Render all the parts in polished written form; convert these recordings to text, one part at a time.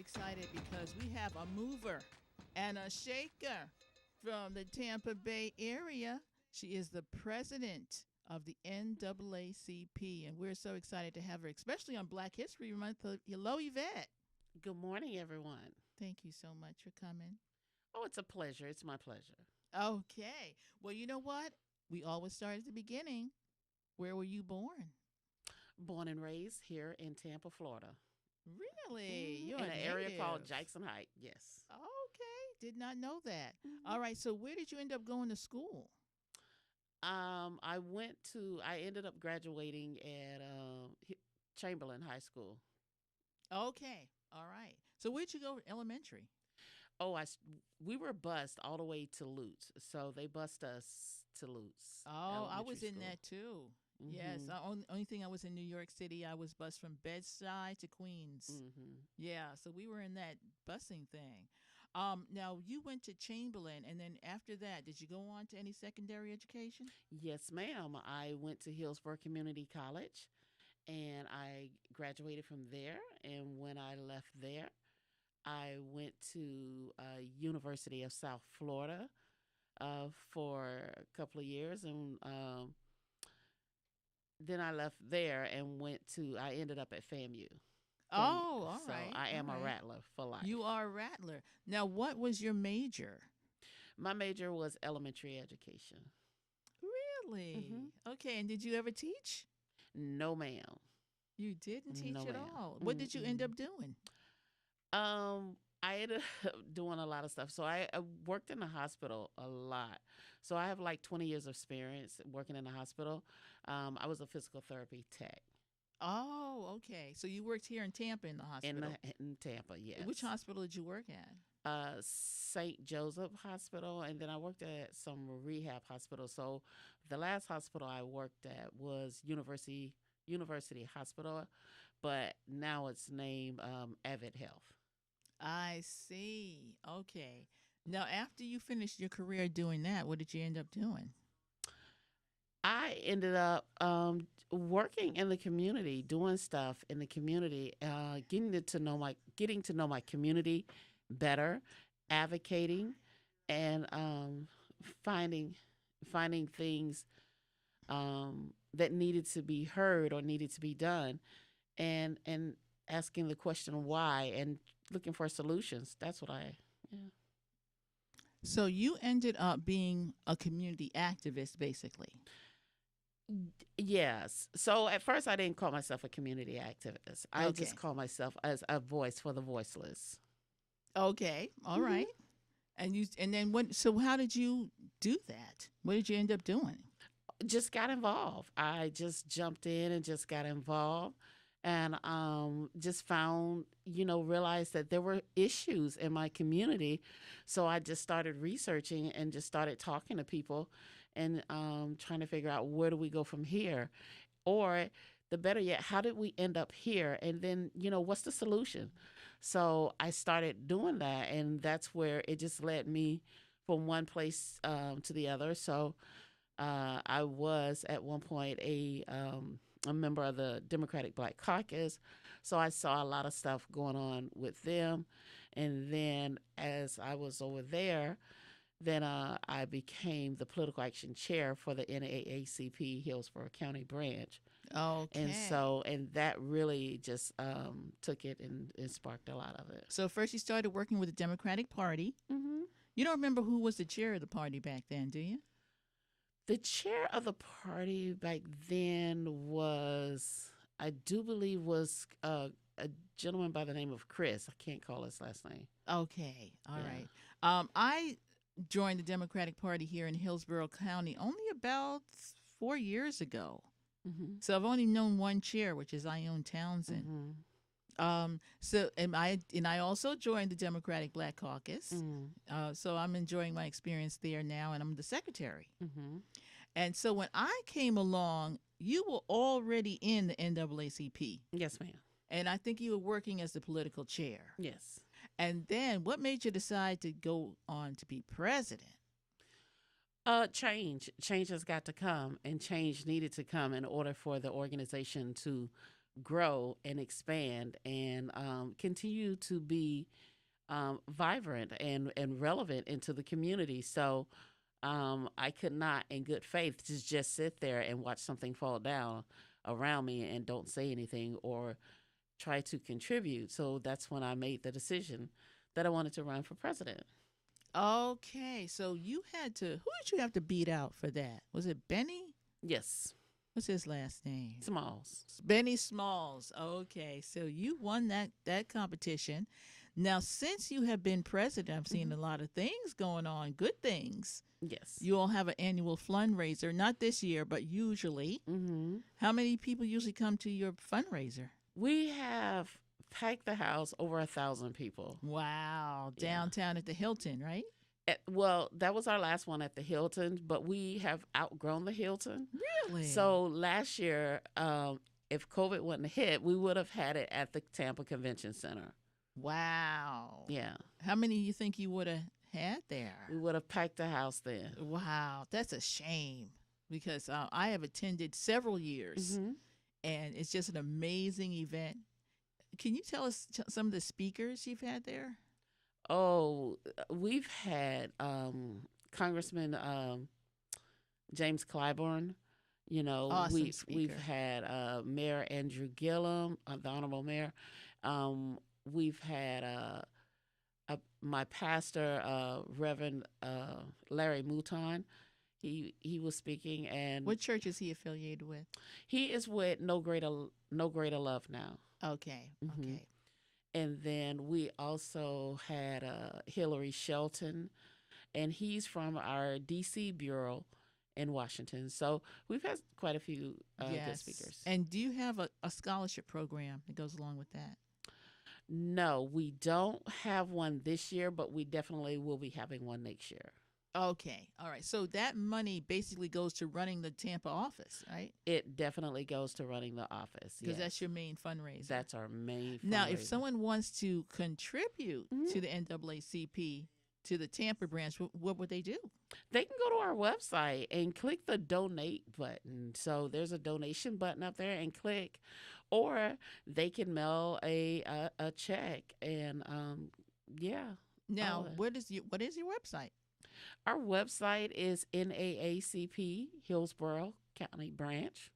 excited because we have a mover and a shaker from the Tampa Bay area. She is the president of the NAACP, and we're so excited to have her, especially on Black History Month. Hello, Yvette. Good morning, everyone. Thank you so much for coming. Oh, it's a pleasure. It's my pleasure. Okay. Well, you know what? We always start at the beginning. Where were you born? Born and raised here in Tampa, Florida. Really? You're in a an area called native. Jackson Heights. Yes. Okay. Did not know that. Mhm. All right. So where did you end up going to school? I ended up graduating at Chamberlain High School. Okay. All right. So where'd you go elementary? Oh, we were bused all the way to Lutz. So they bused us to Lutz. Oh, I was Elementary in school. that too. Yes. Mhm. The only thing I was in New York City, I was bused from Bed-Stuy to Queens. Mhm. Yeah. So we were in that busing thing. Now you went to Chamberlain, and then after that, did you go on to any secondary education? Yes, ma'am. I went to Hillsborough Community College and I graduated from there. And when I left there, I went to University of South Florida for a couple of years, and then I left there and I ended up at FAMU. Oh, all So right. I All am a right. Rattler for life. You are a rattler. Now, what was your major? My major was elementary education. Really? Hmm. Okay. And did you ever teach? No, ma'am. You didn't teach No, at ma'am. all. What did you end Mm-mm. up doing? I ended up doing a lot of stuff. So I worked in the hospital a lot. So I have like 20 years of experience working in the hospital. I was a physical therapy tech Oh, okay. So you worked here in Tampa in the hospital. in Tampa. Yes. Which hospital did you work at? St. Joseph Hospital, and then I worked at some rehab hospitals. So the last hospital I worked at was University Hospital, but now it's named Avid Health. I see. Okay. Now, after you finished your career doing that, what did you end up doing? I ended up working in the community, doing stuff in the community, getting to know my community better, advocating, and finding finding things that needed to be heard or needed to be done, and asking the question why and looking for solutions. That's what I yeah. So you ended up being a community activist, basically. Yes. So at first, I didn't call myself a community activist. I just Okay. call myself as a voice for the voiceless. Okay. All Hmm. right. And then what? So how did you do that? What did you end up doing? Just got involved. I just jumped in and just got involved, and just found, realized that there were issues in my community. So I just started researching and just started talking to people, and trying to figure out where do we go from here, or the better yet, how did we end up here? And then, what's the solution? So I started doing that, and that's where it just led me from one place to the other. So I was at one point a member of the Democratic Black Caucus. So I saw a lot of stuff going on with them. And then as I was over there, then I became the political action chair for the NAACP Hillsborough County branch. And Okay. so, and that really just took it and sparked a lot of it. So first you started working with the Democratic Party. Hmm. You don't remember who was the chair of the party back then, do you? The chair of the party back then I do believe, was a gentleman by the name of Chris. I can't call his last name. Okay. All Yeah. right. I joined the Democratic Party here in Hillsborough County only about 4 years ago. Mm-hmm. So I've only known one chair, which is Ione Townsend. Mm-hmm. So and I also joined the Democratic Black Caucus. So I'm enjoying my experience there now, and I'm the secretary. Mm-hmm. And so when I came along, you were already in the NAACP, Yes, ma'am. and I think you were working as the political chair. Yes. And then what made you decide to go on to be president? Change has got to come, and change needed to come in order for the organization to grow and expand and continue to be vibrant and relevant into the community. So I could not, in good faith, just sit there and watch something fall down around me and don't say anything or try to contribute. So that's when I made the decision that I wanted to run for president. Okay, so you had to. Who did you have to beat out for that? Was it Benny? Yes, What's his last name? Smalls. Benny Smalls. Okay, so you won that competition. Now, since you have been president, I've seen Hmm. a lot of things going on, good things. Yes. You all have an annual fundraiser, not this year, but usually. Hmm. How many people usually come to your fundraiser? We have packed the house over 1,000 people. Wow, Yeah. downtown at the Hilton, right? Well, that was our last one at the Hilton, but we have outgrown the Hilton. Really? So last year, if COVID wouldn't hit, we would have had it at the Tampa Convention Center. Wow. Yeah, How many you think you would have had there? we would have packed the house then. Wow, that's a shame because I have attended several years Hmm. and it's just an amazing event. Can you tell us some of the speakers you've had there? Oh, we've had Congressman James Clyburn. You know, Awesome we've speaker. had Mayor Andrew Gillum, the Honorable Mayor. We've had my pastor, Reverend Larry Mouton. He was speaking, and What church is he affiliated with? he is with No Greater Love now. Okay, Mhm. okay. And then we also had Hillary Shelton, and he's from our DC bureau in Washington. So we've had quite a few good Yes. speakers. And do you have a scholarship program that goes along with that? No, we don't have one this year, but we definitely will be having one next year. Okay, all right. So that money basically goes to running the Tampa office, right? It definitely goes to running the office. Because Yes. that's your main fundraiser. That's our main Now, if fundraiser. someone wants to contribute Mhm. to the NAACP, to the Tampa branch, what would they do? They can go to our website and click the donate button. So there's a donation button up there and click, or they can mail a check and yeah. Now, all that. what is your website? Our website is NAACP Hillsborough County Branch.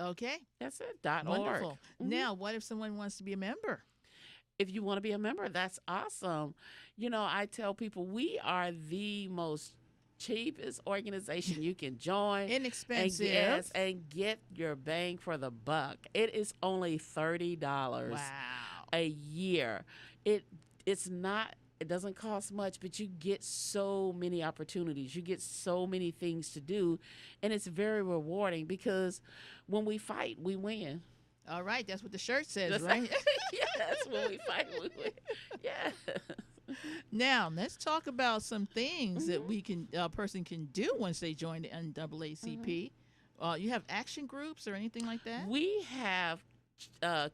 Okay, That's it. .org. wonderful. Mhm. Now, what if someone wants to be a member? If you want to be a member, that's awesome. You know, I tell people we are the most cheapest organization you can join. And Inexpensive. yes, and get your bang for the buck. It is only $30 Wow. a year. It's not. It doesn't cost much, but you get so many opportunities. You get so many things to do, and it's very rewarding because when we fight, we win. All right, that's what the shirt says, That's right? yes, when we fight, we win. Yeah. Now, let's talk about some things that Mhm. a person can do once they join the NAACP. You have action groups or anything like that? We have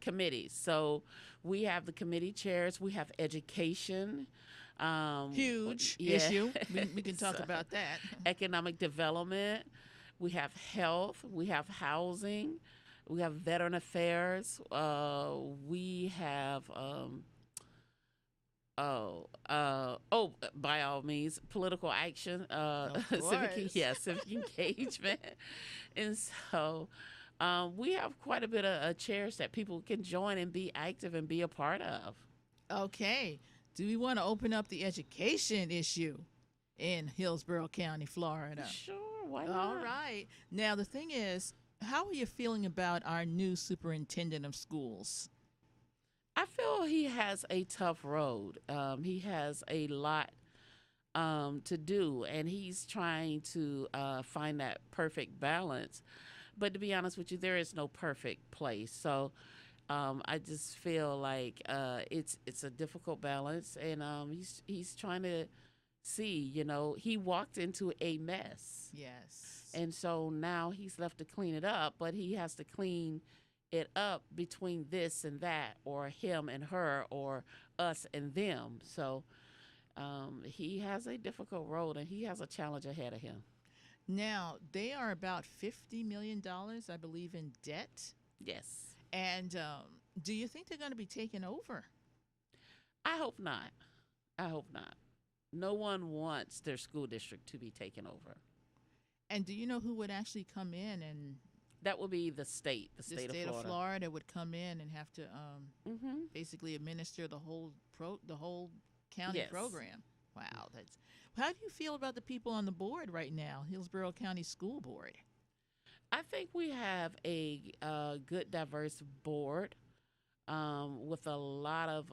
committees. So we have the committee chairs. We have education. Huge yeah. issue. We can talk So, about that. economic development. We have health. We have housing. We have veteran affairs. We have by all means, political action, Of civic, course. civic engagement, and so we have quite a bit of chairs that people can join and be active and be a part of. Okay. Do we want to open up the education issue in Hillsborough County, Florida? Sure, why not? All right. Now, the thing is, how are you feeling about our new superintendent of schools? I feel he has a tough road. He has a lot to do, and he's trying to find that perfect balance. But to be honest with you, there is no perfect place. So I just feel like it's a difficult balance, and he's trying to see. You know, he walked into a mess, Yes. and so now he's left to clean it up. But he has to clean it up between this and that, or him and her, or us and them. So he has a difficult road, and he has a challenge ahead of him. Now, they are about $50 million, I believe, in debt. Yes. And do you think they're going to be taken over? I hope not. I hope not. No one wants their school district to be taken over. And do you know who would actually come in and That would be the state of Florida would come in and have to Mm-hmm. basically administer the whole county Yes. program? Wow, that's. How do you feel about the people on the board right now, Hillsborough County School Board? I think we have a good, diverse board with a lot of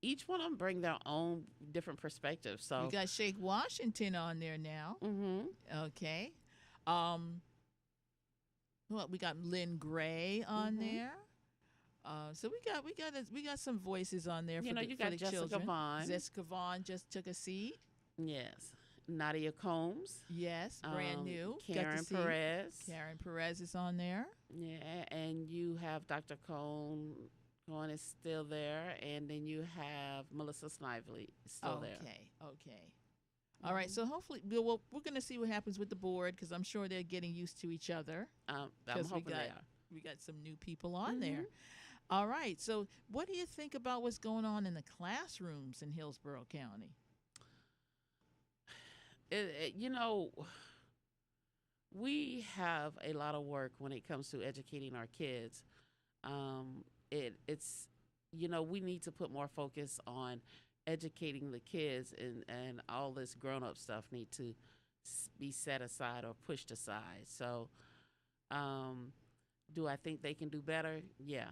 each one of them bring their own different perspectives. So We got Shake Washington on there now. hmm Okay. Well, we got Lynn Gray on Mhm. there. So we got some voices on there. you For know, the, you for got the Jessica children. Vaughn. Jessica Vaughn just took a seat. Yes. Nadia Combs. Yes, brand new. Got to Karen see Perez. Karen Perez is on there. Yeah, and you have Dr. Cohn is still there, and then you have Melissa Snively still there. Okay. All right. So hopefully, we're going to see what happens with the board because I'm sure they're getting used to each other. I'm 'Cause we hoping they got- are. We got some new people on there. Mhm. All right. So what do you think about what's going on in the classrooms in Hillsborough County? You know, we have a lot of work when it comes to educating our kids. It's we need to put more focus on educating the kids, and all this grown up stuff need to be set aside or pushed aside. So, do I think they can do better? Yeah,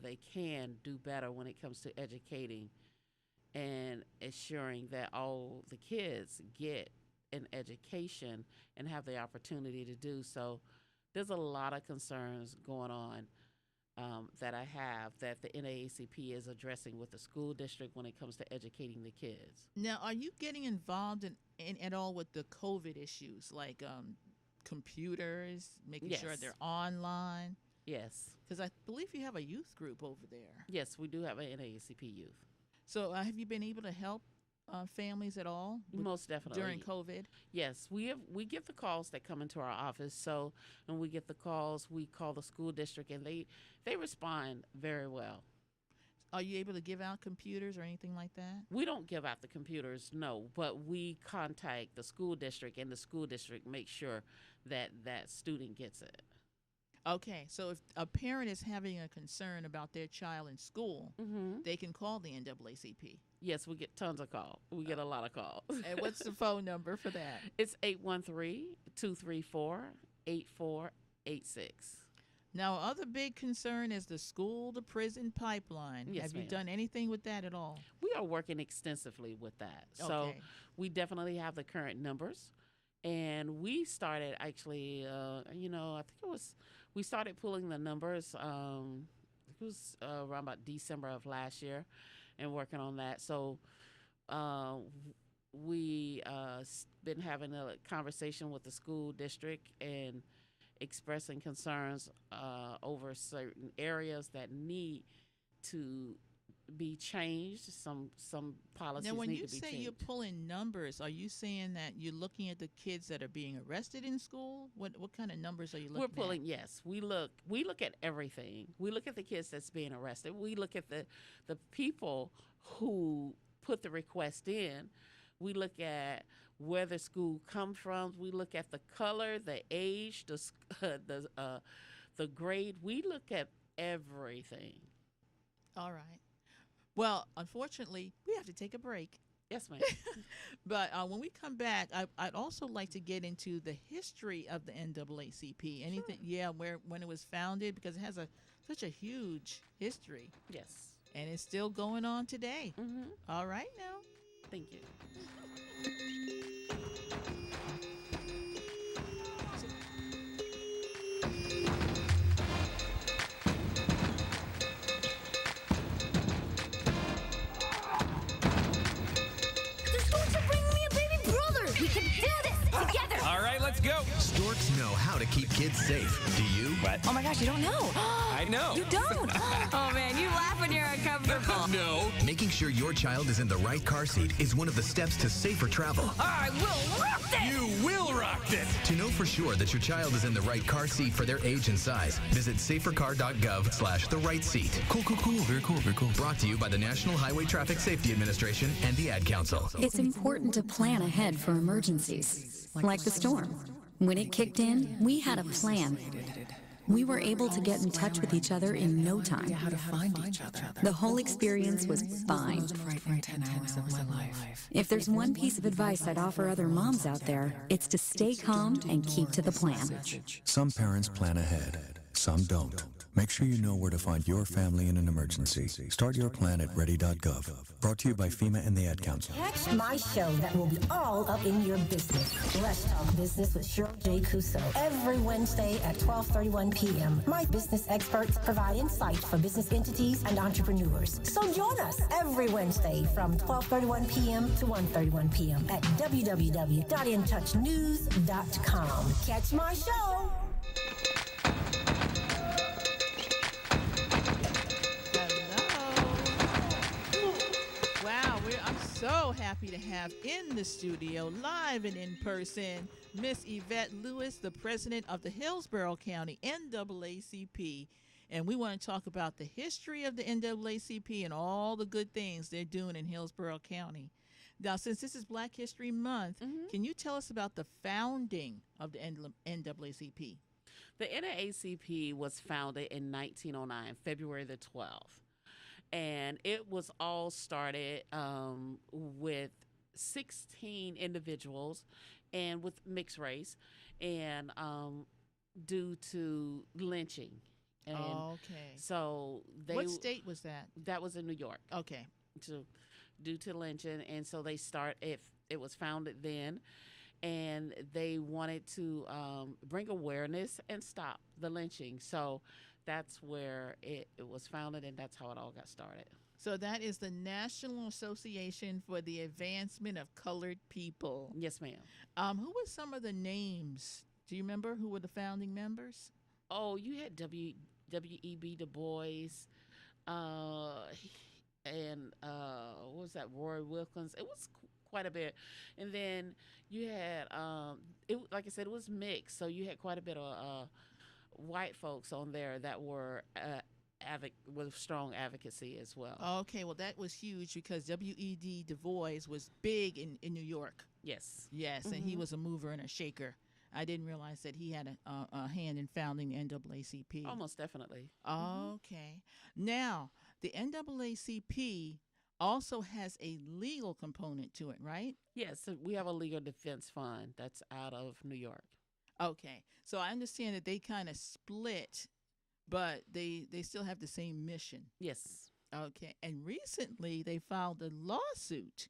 they can do better when it comes to educating and ensuring that all the kids get an education and have the opportunity to do so. There's a lot of concerns going on that I have that the NAACP is addressing with the school district when it comes to educating the kids. Now, are you getting involved in at all with the COVID issues, like computers, making sure Yes. they're online? Yes. Because I believe you have a youth group over there. Yes, we do have an NAACP youth. So have you been able to help families at all Most definitely. during COVID? Yes, we get the calls that come into our office. So, and we get the calls, we call the school district, and they respond very well. Are you able to give out computers or anything like that? We don't give out the computers, no, but we contact the school district, and the school district makes sure that that student gets it. Okay, so if a parent is having a concern about their child in school, Mm-hmm. they can call the NAACP. Yes, we get tons of calls. We get a lot of calls. And what's the phone number for that? It's 813-234-8486. Now, other big concern is the school to prison pipeline. Yes, Have you ma'am. done anything with that at all? We are working extensively with that. So Okay. we definitely have the current numbers. And we started actually, I think we started pulling the numbers, it was around about December of last year and working on that. So we been having a conversation with the school district and expressing concerns over certain areas that need to be changed. Some policies Now, when need you to be say changed. you're pulling numbers, are you saying that you're looking at the kids that are being arrested in school? What kind of numbers are you looking We're at? pulling, yes. We look at everything. We look at the kids that's being arrested. We look at the people who put the request in. We look at where the school come from. We look at the color, the age, the grade. We look at everything. All right. Well, unfortunately, we have to take a break. Yes, ma'am. But when we come back, I'd also like to get into the history of the NAACP. Anything, yeah, when it was founded, because it has such a huge history, Yes. and it's still going on today. Mm-hmm. All right, now. Thank you. The Storks are bringing me a baby brother. We can do this together. All right, let's go. Storks Adults know how to keep kids safe. Do you? What? Oh my gosh, you don't know. I know. You don't. Oh man, you laugh when you're uncomfortable. No. Making sure your child is in the right car seat is one of the steps to safer travel. I will rock this. You will rock this. To know for sure that your child is in the right car seat for their age and size, visit safercar.gov/the right seat. Cool. Very cool. Brought to you by the National Highway Traffic Safety Administration and the Ad Council. It's important to plan ahead for emergencies, like the storm. When it kicked in, we had a plan. We were able to get in touch with each other in no time. How to find each other. The whole experience was fine. Most frightening 10 hours of my life. If there's one piece of advice I'd offer other moms out there, it's to stay calm and keep to the plan. Some parents plan ahead, some don't. Make sure you know where to find your family in an emergency. Start your plan at ready.gov. Brought to you by FEMA and the Ad Council. Catch my show that will be all up in your business. Let's Talk Business with Cheryl J. Cuso. Every Wednesday at 12:31 p.m. My business experts provide insight for business entities and entrepreneurs. So join us every Wednesday from 12:31 p.m. to 1:31 p.m. at www.intouchnews.com. Catch my show. I'm so happy to have in the studio, live and in person, Miss Yvette Lewis, the president of the Hillsborough County NAACP. And we want to talk about the history of the NAACP and all the good things they're doing in Hillsborough County. Now, since this is Black History Month, can you tell us about the founding of the NAACP? The NAACP was founded in 1909, February the 12th. And it was all started with 16 individuals and with mixed race, and due to lynching. And okay. So what state was that? That was in New York. Okay. So due to lynching, and so they it was founded then, and they wanted to bring awareness and stop the lynching. So that's where it was founded, and that's how it all got started. So that is the National Association for the Advancement of Colored People. Yes, ma'am. Who were some of the names? Do you remember who were the founding members? Oh, you had W.E.B. Du Bois, and what was that? Roy Wilkins. It was quite a bit, and then you had like I said, it was mixed. So you had quite a bit of white folks on there that were with strong advocacy as well. Okay, well that was huge because W.E.B. Du Bois was big in New York. Yes, and he was a mover and a shaker. I didn't realize that he had a hand in founding the NAACP. Almost definitely. Okay. Now, the NAACP also has a legal component to it, right? Yes, so we have a legal defense fund that's out of New York. Okay. So I understand that they kind of split, but they still have the same mission. Yes. Okay. And recently they filed a lawsuit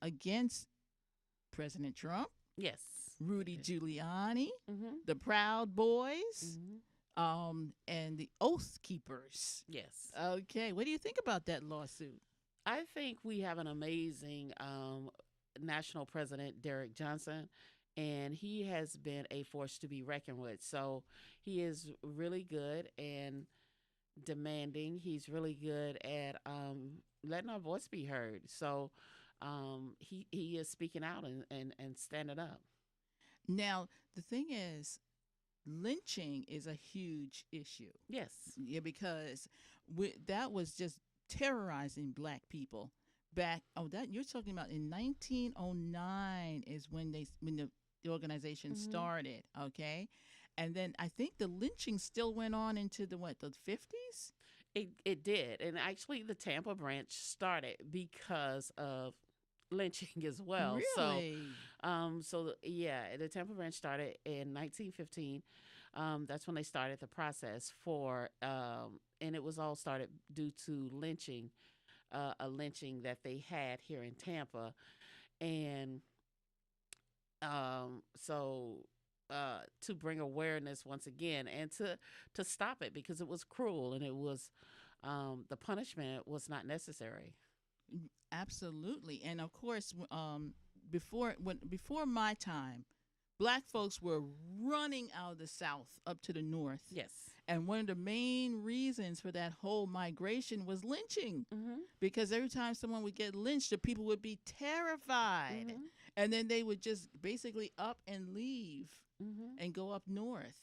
against President Trump. Yes. Rudy Giuliani, the Proud Boys, and the Oath Keepers. Yes. Okay. What do you think about that lawsuit? I think we have an amazing national president, Derek Johnson, and he has been a force to be reckoned with. So he is really good and demanding. He's really good at letting our voice be heard. So he is speaking out and standing up. Now, the thing is, lynching is a huge issue. Yes. Yeah, because that was just terrorizing Black people back. That you're talking about in 1909 is when the organization started. Okay, and then I think the lynching still went on into the 50s. It did, and actually the Tampa branch started because of lynching as well. Really? So the Tampa branch started in 1915. That's when they started the process for, and it was all started due to lynching, a lynching that they had here in Tampa, and to bring awareness once again and to stop it because it was cruel and it was the punishment was not necessary. Absolutely. And of course, before my time, black folks were running out of the South up to the North. Yes. And one of the main reasons for that whole migration was lynching. Mm-hmm. Because every time someone would get lynched, the people would be terrified. Mm-hmm. And then they would just basically up and leave Mm-hmm. and go up north.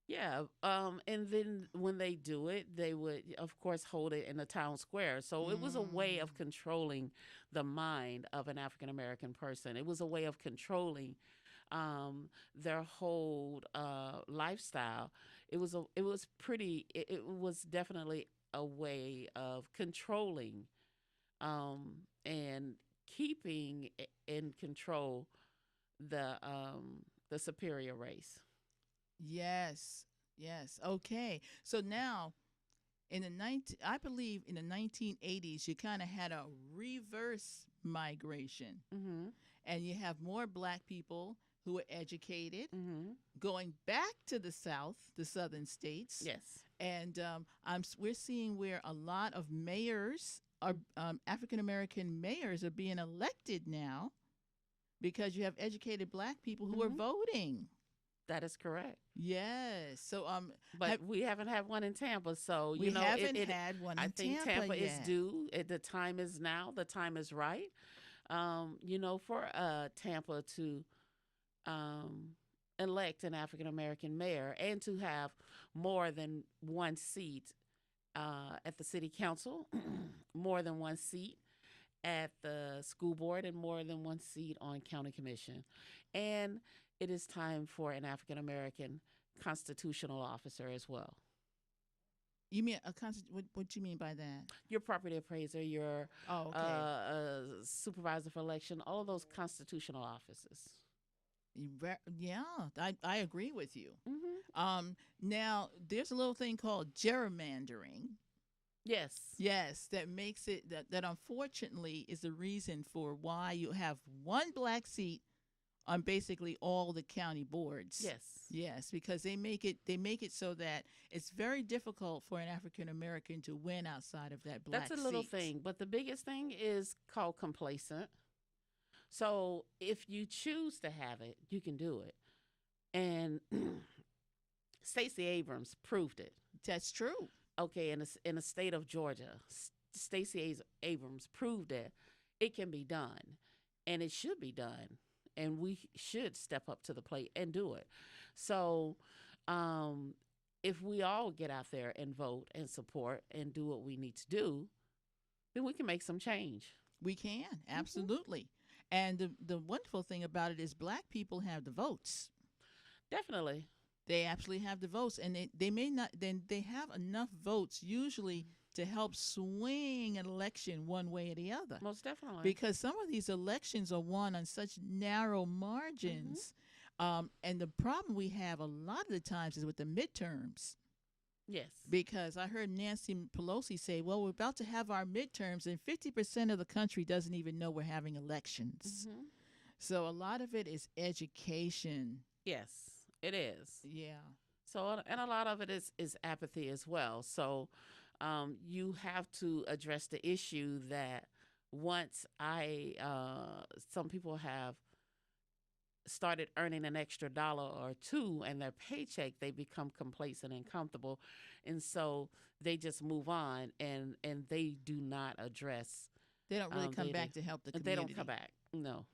Yeah. And then when they do it, they would, of course, hold it in the town square. So it was a way of controlling the mind of an African American person. It was a way of controlling their whole lifestyle. It was definitely a way of controlling and keeping in control the superior race. Yes. Yes. Okay. So now I believe in the 1980s, you kind of had a reverse migration. Mm-hmm. And you have more black people who were educated Mm-hmm. going back to the South, the southern states. Yes. And we're seeing where a lot of mayors, are African American mayors, are being elected now because you have educated black people who are voting. That is correct. Yes. So But we haven't had one in Tampa, so we you know haven't had one. I in think Tampa is yet. due. The time is now. The time is right. For Tampa to elect an African American mayor and to have more than one seat at the city council, more than one seat at the school board, and more than one seat on county commission. And it is time for an African American constitutional officer as well. You mean what do you mean by that? Your property appraiser, your Oh, okay. supervisor for election, all of those constitutional offices. Yeah, I agree with you. Mm-hmm. Now there's a little thing called gerrymandering. Yes. Yes, that makes it that unfortunately is the reason for why you have one black seat on basically all the county boards. Yes. Yes, because they make it so that it's very difficult for an African American to win outside of that black seat. That's a little thing, but the biggest thing is called complacent. So if you choose to have it, you can do it. And Stacey Abrams proved it. That's true. Okay, in the state of Georgia, Stacey Abrams proved that it can be done, and it should be done, and we should step up to the plate and do it. So if we all get out there and vote and support and do what we need to do, then we can make some change. We can, absolutely. And the wonderful thing about it is black people have the votes. Definitely. They actually have the votes, and they may not, then they have enough votes usually to help swing an election one way or the other. Most definitely. Because some of these elections are won on such narrow margins. And the problem we have a lot of the times is with the midterms. Yes. Because I heard Nancy Pelosi say, well, we're about to have our midterms, and 50% of the country doesn't even know we're having elections. Mm-hmm. So a lot of it is education. Yes, it is. Yeah. So, and a lot of it is apathy as well. So you have to address the issue that once some people have started earning an extra $1 or $2 in their paycheck, they become complacent and comfortable. And so they just move on and they do not address. They don't really come back to help the community. They don't come back. No.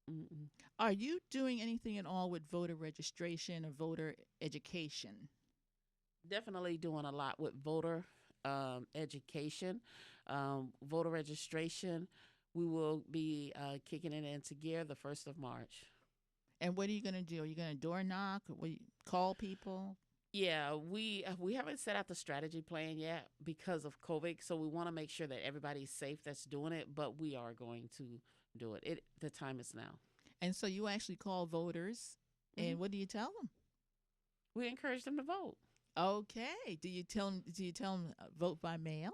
Mm-mm. Are you doing anything at all with voter registration or voter education? Definitely doing a lot with voter education, voter registration. We will be kicking it into gear the 1st of March. And what are you going to do? Are you going to door knock? Or call people? Yeah, we haven't set out the strategy plan yet because of COVID, so we want to make sure that everybody's safe that's doing it, but we are going to do it. The time is now. And so you actually call voters, and what do you tell them? We encourage them to vote. Okay. Do you tell them vote by mail?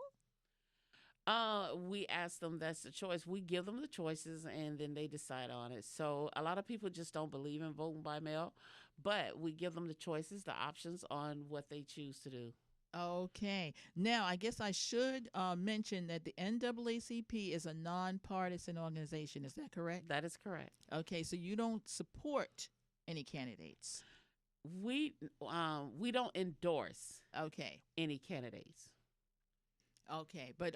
We ask them, that's the choice. We give them the choices and then they decide on it. So a lot of people just don't believe in voting by mail, but we give them the choices, the options on what they choose to do. Okay. Now, I guess I should mention that the NAACP is a nonpartisan organization. Is that correct? That is correct. Okay. So you don't support any candidates? We don't endorse Okay. any candidates. Okay. But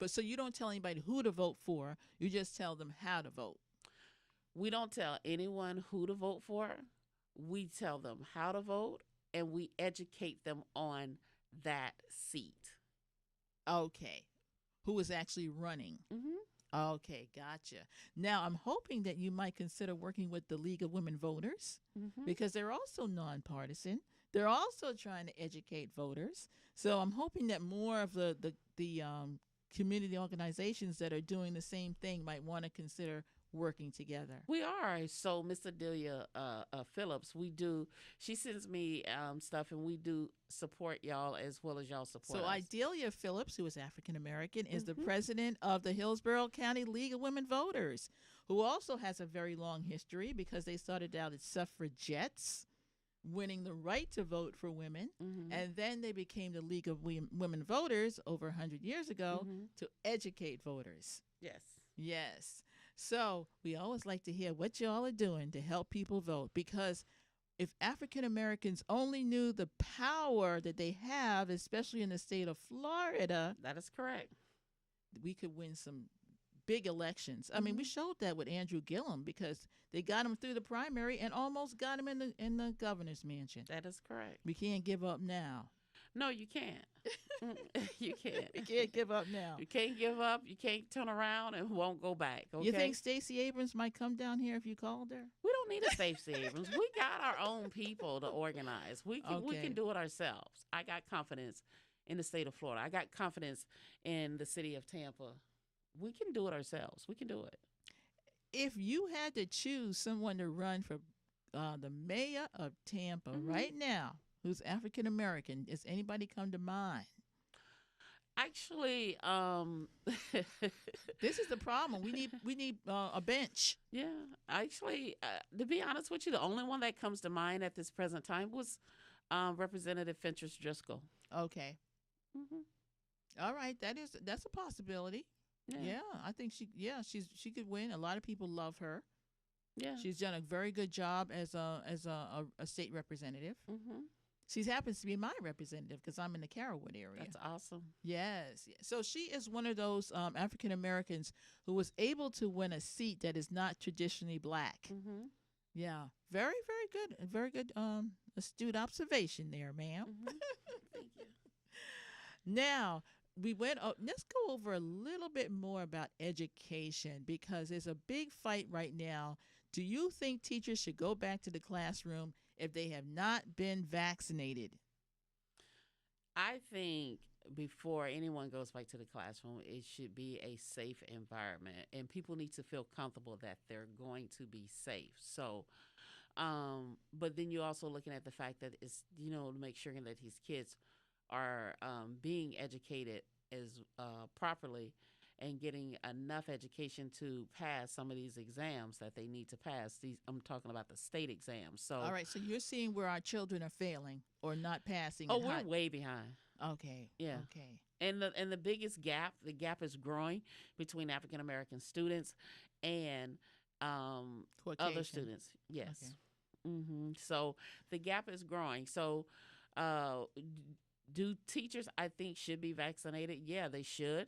so you don't tell anybody who to vote for. You just tell them how to vote. We don't tell anyone who to vote for. We tell them how to vote, and we educate them on that seat. Okay. Who is actually running? Mm-hmm. Okay, gotcha. Now, I'm hoping that you might consider working with the League of Women Voters Mm-hmm. because they're also nonpartisan. They're also trying to educate voters. So I'm hoping that more of the community organizations that are doing the same thing might want to consider working together. We are. So Miss Adelia Phillips, she sends me stuff, and we do support y'all as well as y'all support So us. Idelia Phillips, who is African American, is the Mhm. president of the Hillsborough County League of Women Voters, who also has a very long history because they started out as suffragettes, winning the right to vote for women, Mhm. and then they became the League of Women Voters over 100 years ago Mhm. to educate voters. Yes. Yes. So we always like to hear what y'all are doing to help people vote, because if African Americans only knew the power that they have, especially in the state of Florida, That is correct. we could win some big elections. I mean, we showed that with Andrew Gillum because they got him through the primary and almost got him in the governor's mansion. That is correct. We can't give up now. No, you can't. You can't. We can't give up now. You can't give up. You can't turn around and won't go back. Okay? You think Stacey Abrams might come down here if you called her? We don't need a Stacey Abrams. We got our own people to organize. We Okay. can do it ourselves. I got confidence in the state of Florida. I got confidence in the city of Tampa. We can do it ourselves. We can do it. If you had to choose someone to run for the mayor of Tampa right now, who's African American, does anybody come to mind? Actually, This is the problem. We need a bench. yeah. Actually, to be honest with you, the only one that comes to mind at this present time was Representative Fentress Driscoll. Okay. Mm-hmm. All right. That's a possibility. Yeah, I think she could win. A lot of people love her. Yeah. She's done a very good job as a state representative. Mm-hmm. She happens to be my representative because I'm in the Carrollwood area. That's awesome. Yes. So she is one of those African Americans who was able to win a seat that is not traditionally black. Mm-hmm. Yeah. Very, very good. Very good astute observation there, ma'am. Mm-hmm. Thank you. Now, let's go over a little bit more about education because there's a big fight right now. Do you think teachers should go back to the classroom if they have not been vaccinated? I think before anyone goes back to the classroom, it should be a safe environment, and people need to feel comfortable that they're going to be safe. So, but then you're also looking at the fact that it's, to make sure that these kids are being educated as properly and getting enough education to pass some of these exams that they need to pass. I'm talking about the state exams. So, All right, so you're seeing where our children are failing or not passing. oh, we're way behind. Okay. Yeah. Okay. And the biggest gap, the gap is growing between African American students and other Caucasian. students. Yes. Okay. Mm-hmm. So the gap is growing. So do teachers, I think, should be vaccinated? Yeah, they should.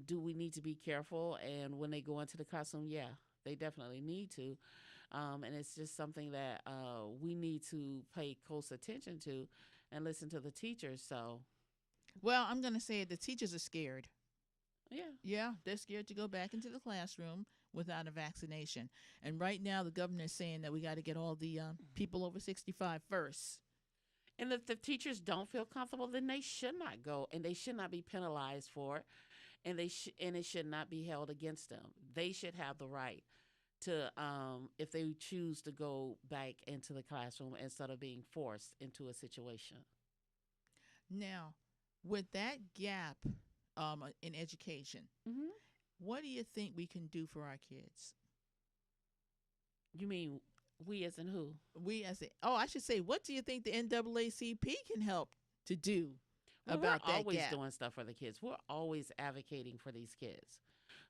Do we need to be careful? And when they go into the classroom, yeah, they definitely need to. And it's just something that we need to pay close attention to and listen to the teachers. So, Well, I'm going to say the teachers are scared. yeah. Yeah, they're scared to go back into the classroom without a vaccination. And right now, the governor is saying that we got to get all the people over 65 first. And if the teachers don't feel comfortable, then they should not go, and they should not be penalized for it, and it should not be held against them. They should have the right to, if they choose to go back into the classroom instead of being forced into a situation. Now, with that gap in education, Mm-hmm. what do you think we can do for our kids? You mean we as in who? I should say, what do you think the NAACP can help to do Well, about we're that always gap. doing stuff for the kids. We're always advocating for these kids.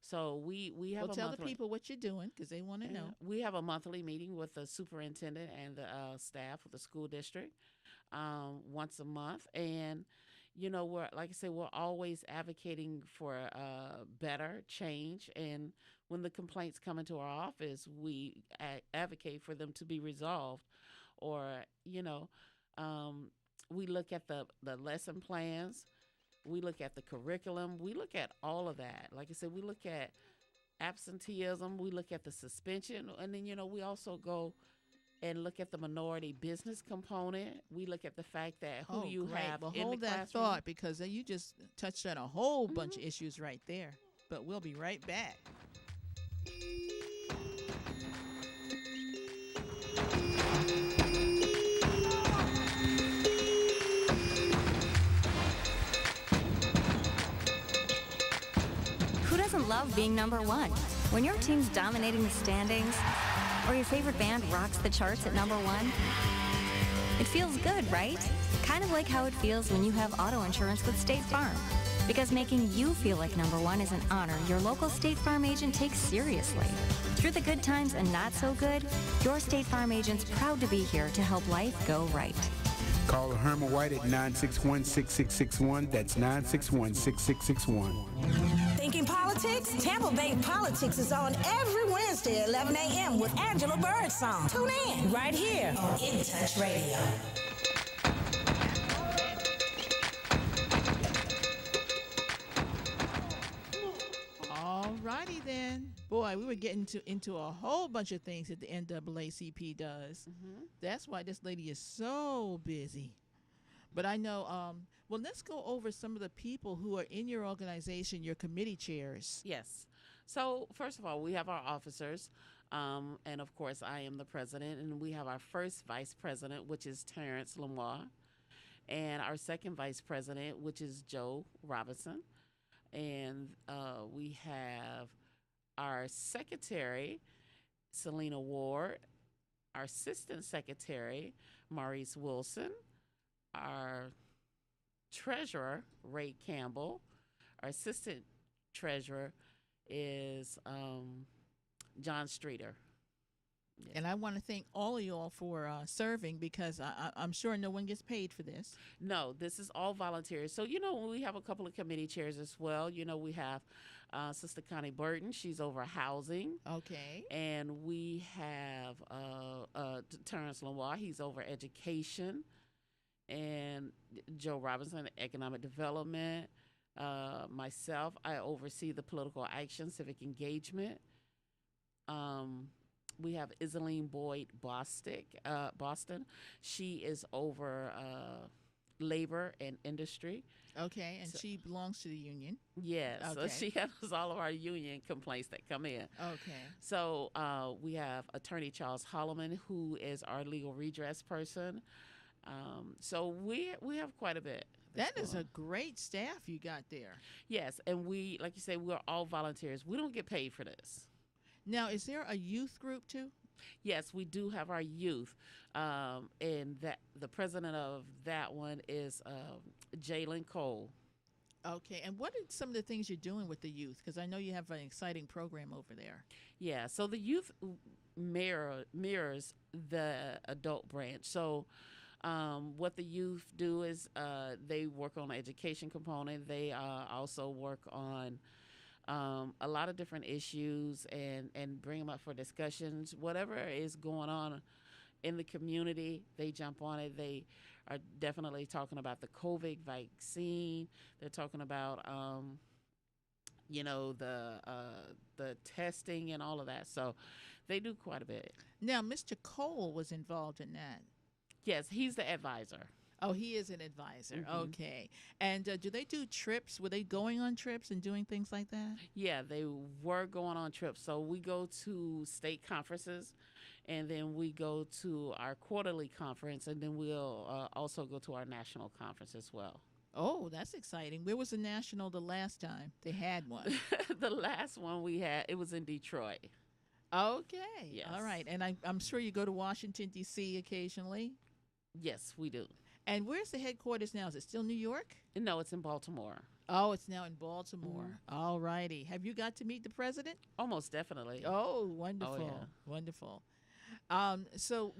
So we have Well, a tell the monthly, people what you're doing because they want to know. we have a monthly meeting with the superintendent and the staff of the school district once a month, and we're, like I said, we're always advocating for better change. And when the complaints come into our office, we advocate for them to be resolved. Or we look at the lesson plans, we look at the curriculum, we look at all of that. Like I said, we look at absenteeism, we look at the suspension, and then we also go and look at the minority business component. We look at the fact that who you great. have Well, in hold the that classroom. thought because you just touched on a whole bunch of issues right there. But we'll be right back. Who doesn't love being number one? When your team's dominating the standings, or your favorite band rocks the charts at number one, it feels good, right? Kind of like how it feels when you have auto insurance with State Farm. Because making you feel like number one is an honor your local State Farm agent takes seriously. Through the good times and not so good, your State Farm agent's proud to be here to help life go right. Call Herman White at 961-6661. That's 961-6661. Thinking politics? Tampa Bay Politics is on every Wednesday at 11 a.m. with Angela Birdsong. Tune in right here on In Touch Radio. All righty then. Boy, we were getting into a whole bunch of things that the NAACP does. That's why this lady is so busy. But I know, well, let's go over some of the people who are in your organization, your committee chairs. Yes. So first of all, we have our officers, and of course, I am the president, and we have our first vice president, which is Terrence Lemois, and our second vice president, which is Joe Robinson, and we have our secretary, Selena Ward, our assistant secretary, Maurice Wilson, our treasurer, Ray Campbell, our assistant treasurer is John Streeter. Yes. And I want to thank all of y'all for serving because I'm sure no one gets paid for this. No, this is all volunteers. So, we have a couple of committee chairs as well. We have Sister Connie Burton. She's over housing. Okay. And we have Terrence Lemois. He's over education. And Joe Robinson, economic development. Myself, I oversee the political action, civic engagement. We have Isaline Boyd Boston. She is over labor and industry. Okay, and she belongs to the union. Yes, Okay. so she handles all of our union complaints that come in. Okay. So we have Attorney Charles Holloman, who is our legal redress person. So we have quite a bit. That is a great staff you got there. Yes, and we, like you say, we're all volunteers. We don't get paid for this. Now, is there a youth group too? Yes, we do have our youth, and that the president of that one is Jalen Cole. Okay, and what are some of the things you're doing with the youth? Because I know you have an exciting program over there. Yeah, so the youth mirrors the adult branch. So what the youth do is they work on the education component. They also work on a lot of different issues and bring them up for discussions. Whatever is going on in the community, they jump on it. They are definitely talking about the COVID vaccine. They're talking about, the testing and all of that. So they do quite a bit. Now, Mr. Cole was involved in that. Yes, he's the advisor. Oh, he is an advisor. Mm-hmm. Okay. And do they do trips? Were they going on trips and doing things like that? Yeah, they were going on trips. So we go to state conferences, and then we go to our quarterly conference, and then we'll also go to our national conference as well. Oh, that's exciting. Where was the national the last time they had one? The last one we had, it was in Detroit. Okay. Yes. All right. And I'm sure you go to Washington, D.C. occasionally? Yes, we do. And where's the headquarters now? Is it still New York? No, it's in Baltimore. Oh, it's now in Baltimore. All righty. Have you got to meet the president? Almost definitely. Oh, wonderful. Oh, yeah. Wonderful. So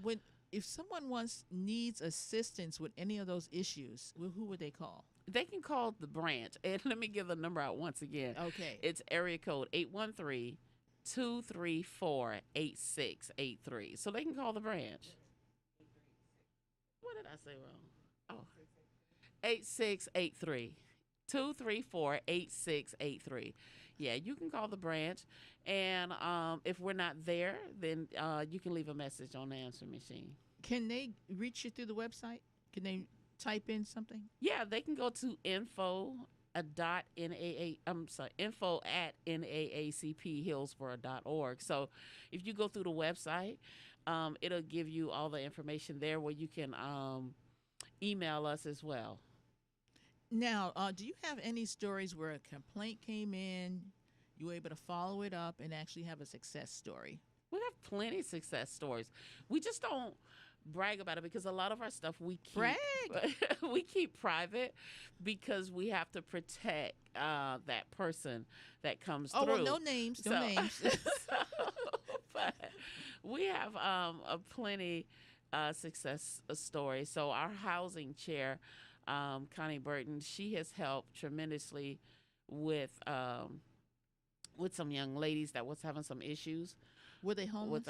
if someone needs assistance with any of those issues, who would they call? They can call the branch. And let me give the number out once again. Okay. It's area code 813-234-8683. So they can call the branch. What did I say wrong? Oh, 8683. 234-8683. Yeah, you can call the branch. And if we're not there, then you can leave a message on the answering machine. Can they reach you through the website? Can they type in something? Yeah, they can go to info at naacphillsborough.org. So if you go through the website, it'll give you all the information there where you can email us as well. Now, do you have any stories where a complaint came in, you were able to follow it up and actually have a success story? We have plenty of success stories. We just don't brag about it because a lot of our stuff we keep private because we have to protect that person that comes through. Oh, well, no names, no names. But we have a plenty success stories. So our housing chair, Connie Burton, she has helped tremendously with some young ladies that was having some issues. Were they homeless?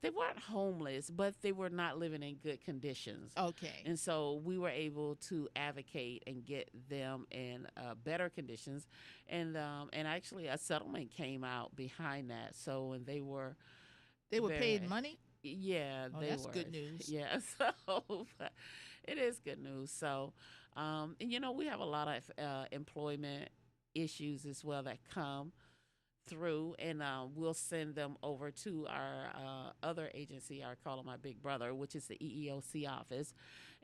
They weren't homeless, but they were not living in good conditions. Okay. And so we were able to advocate and get them in better conditions. And actually a settlement came out behind that. So when they were paid money? Yeah, that's good news. Yeah, so it is good news. So, and we have a lot of employment issues as well that come through, and we'll send them over to our other agency. I call it my big brother, which is the EEOC office,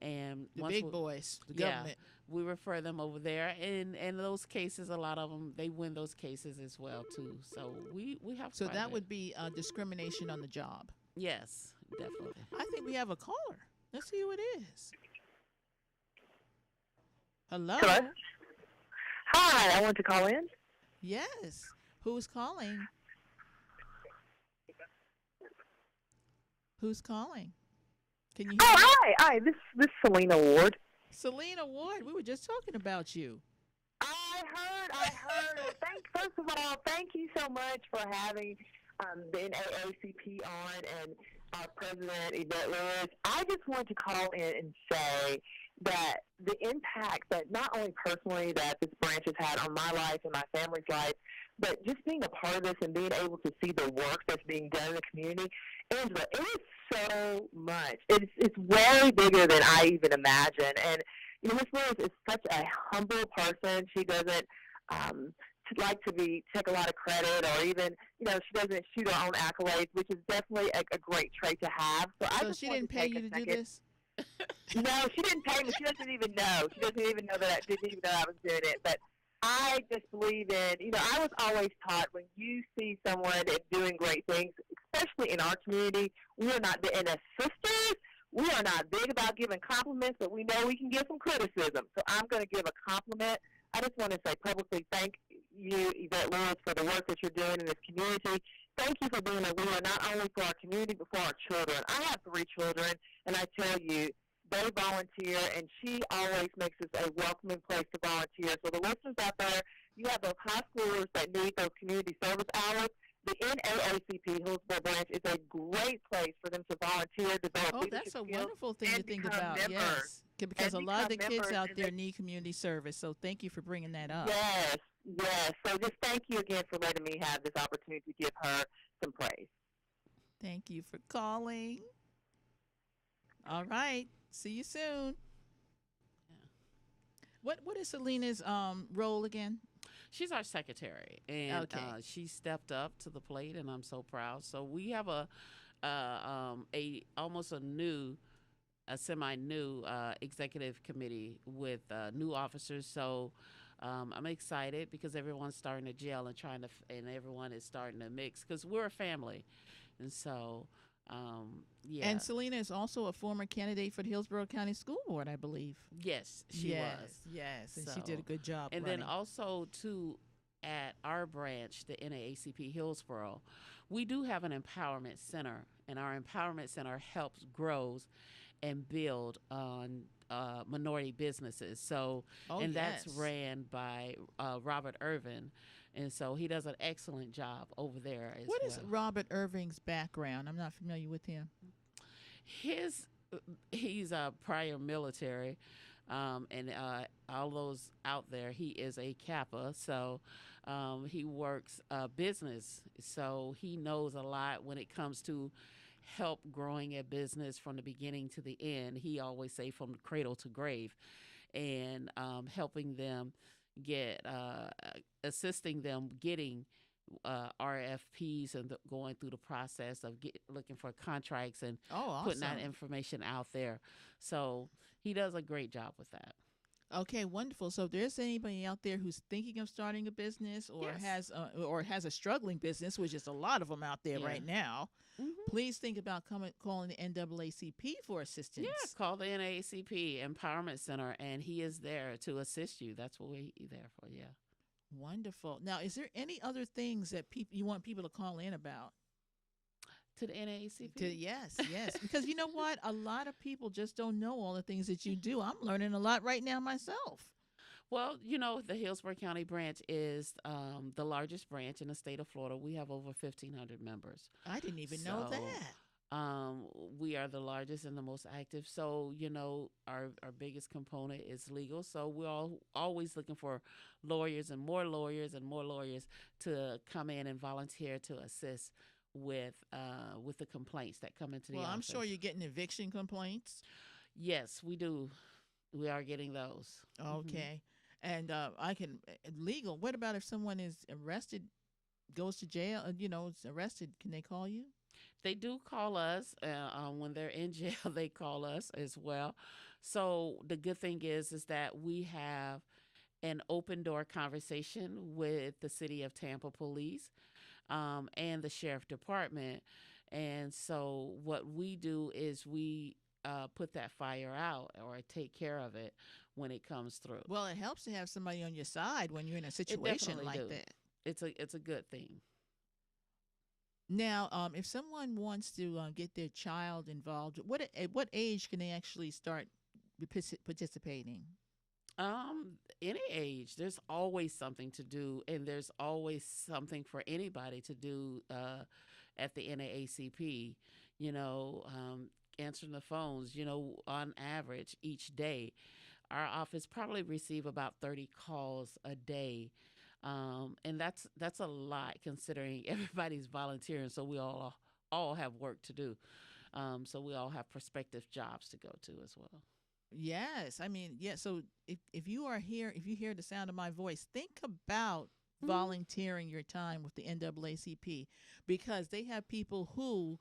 and the big boys, the government. We refer them over there, and those cases, a lot of them, they win those cases as well too. So we have. So that would be discrimination on the job. Yes, definitely. I think we have a caller. Let's see who it is. Hello. Hello. Hi, I want to call in. Yes. Who's calling? Who's calling? Can you hear me? Hi. This is Selena Ward. Selena Ward, we were just talking about you. I heard. First of all, thank you so much for having the NAACP on and our president, Yvette Lewis. I just want to call in and say that the impact that not only personally that this branch has had on my life and my family's life, but just being a part of this and being able to see the work that's being done in the community, Angela, it is so much. It's way bigger than I even imagined. And Ms. Lewis is such a humble person. She doesn't like to take a lot of credit, or even she doesn't shoot her own accolades, which is definitely a great trait to have. So she didn't pay you to do this? No, she didn't pay me. She doesn't even know. She doesn't even know that I was doing it. But I just believe in, I was always taught when you see someone doing great things, especially in our community, we are not, and as sisters, we are not big about giving compliments, but we know we can give some criticism. So I'm going to give a compliment. I just want to say publicly thank you, Yvette Lewis, for the work that you're doing in this community. Thank you for being a leader, not only for our community, but for our children. I have 3 children, and I tell you, they volunteer, and she always makes this a welcoming place to volunteer. So the listeners out there, you have those high schoolers that need those community service hours. The NAACP Hillsborough branch is a great place for them to volunteer, develop leadership that's a skills, wonderful thing to think about. Members. Yes, because a lot of the kids out there need need community service. So thank you for bringing that up. Yes. So just thank you again for letting me have this opportunity to give her some praise. Thank you for calling. All right. See you soon. Yeah. What is Selena's role again? She's our secretary, and she stepped up to the plate, and I'm so proud. So we have almost a semi-new executive committee with new officers. So I'm excited because everyone's starting to gel and and everyone is starting to mix because we're a family, and so Yeah. And Selena is also a former candidate for the Hillsborough County School Board, I believe. Yes, she was. Yes, and So, she did a good job and running. then also, too, at our branch, the NAACP Hillsborough, we do have an empowerment center, and our empowerment center helps, grows, and build on minority businesses. So, that's ran by Robert Irving, and so he does an excellent job over there as well. What is Robert Irving's background? I'm not familiar with him. He's a prior military, and all those out there, he is a Kappa, so he works business, so he knows a lot when it comes to help growing a business from the beginning to the end. He always say from cradle to grave, and helping them get, assisting them getting RFPs and going through the process of looking for contracts and putting that information out there. So he does a great job with that. Okay, wonderful. So if there's anybody out there who's thinking of starting a business or has a struggling business, which is a lot of them out there right now, please think about calling the NAACP for assistance. Yeah, call the NAACP Empowerment Center, and he is there to assist you. That's what we're there for, yeah. Wonderful. Now, is there any other things that you want people to call in about? To the NAACP? Yes. Because you know what? A lot of people just don't know all the things that you do. I'm learning a lot right now myself. Well, the Hillsborough County branch is the largest branch in the state of Florida. We have over 1,500 members. I didn't even know that. We are the largest and the most active. So, our biggest component is legal. So we're always looking for lawyers and more lawyers to come in and volunteer to assist with the complaints that come into the office. Well, I'm sure you're getting eviction complaints. Yes, we do. We are getting those. Okay. And legal. What about if someone is arrested, goes to jail, is arrested, can they call you? They do call us. When they're in jail, they call us as well. So the good thing is that we have an open door conversation with the City of Tampa Police and the Sheriff Department. And so what we do is we put that fire out or take care of it when it comes through. Well, it helps to have somebody on your side when you're in a situation like that. It's a good thing. Now, if someone wants to get their child involved, at what age can they actually start participating? Any age. There's always something to do, and there's always something for anybody to do at the NAACP. Answering the phones. On average each day, our office probably receive about 30 calls a day. And that's a lot considering everybody's volunteering. So we all have work to do. So we all have prospective jobs to go to as well. Yes. I mean, yeah. So if you hear the sound of my voice, think about volunteering your time with the NAACP, because they have people who,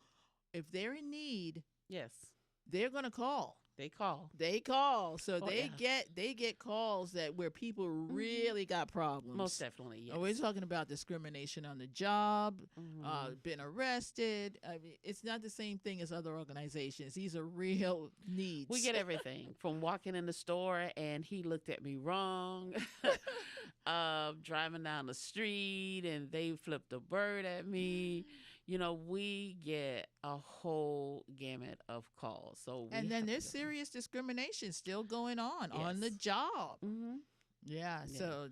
if they're in need, yes, they're going to call. They call. So they get calls where people really got problems. Most definitely, yes. We're talking about discrimination on the job, been arrested. I mean, it's not the same thing as other organizations. These are real needs. We get everything from walking in the store and he looked at me wrong, driving down the street and they flipped a bird at me. We get a whole gamut of calls. And then there's serious discrimination still going on the job. Mm-hmm. Yeah. So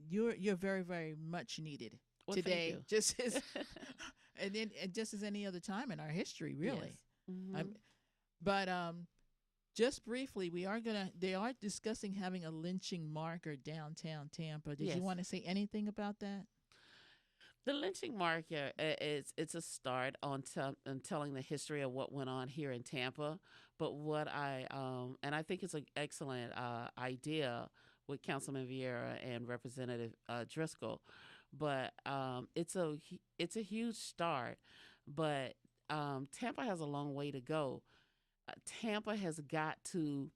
you're very, very much needed today, just as just as any other time in our history, really. Yes. Mm-hmm. Just briefly, they are discussing having a lynching marker downtown Tampa. Did you want to say anything about that? The lynching marker it's a start on telling the history of what went on here in Tampa. But what I think it's an excellent idea with Councilman Vieira and Representative Driscoll. But it's a huge start. But Tampa has a long way to go. Tampa has got to